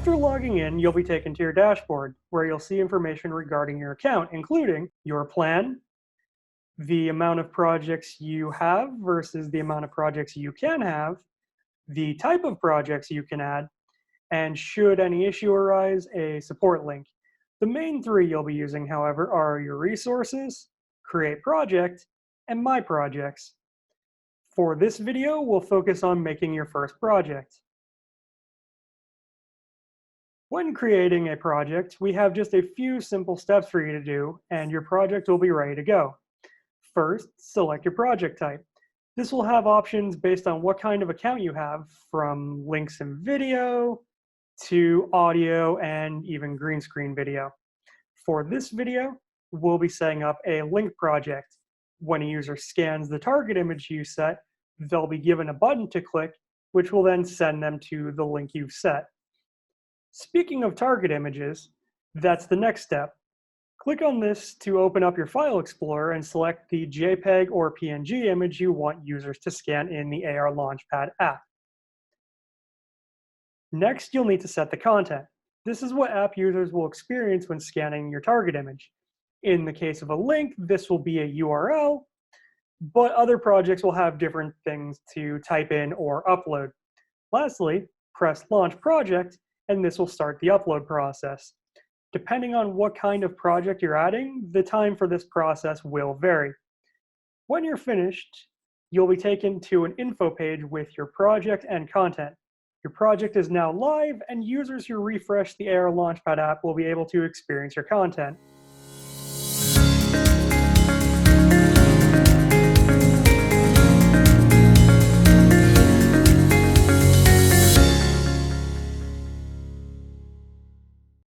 After logging in, you'll be taken to your dashboard, where you'll see information regarding your account, including your plan, the amount of projects you have versus the amount of projects you can have, the type of projects you can add, and should any issue arise, a support link. The main three you'll be using, however, are your resources, create project, and my projects. For this video, we'll focus on making your first project. When creating a project, we have just a few simple steps for you to do, and your project will be ready to go. First, select your project type. This will have options based on what kind of account you have, from links and video to audio and even green screen video. For this video, we'll be setting up a link project. When a user scans the target image you set, they'll be given a button to click, which will then send them to the link you've set. Speaking of target images, that's the next step. Click on this to open up your File Explorer and select the JPEG or PNG image you want users to scan in the AR LaunchPad app. Next, you'll need to set the content. This is what app users will experience when scanning your target image. In the case of a link, this will be a URL, but other projects will have different things to type in or upload. Lastly, press Launch Project, and this will start the upload process. Depending on what kind of project you're adding, the time for this process will vary. When you're finished, you'll be taken to an info page with your project and content. Your project is now live, and users who refresh the AR LaunchPad app will be able to experience your content.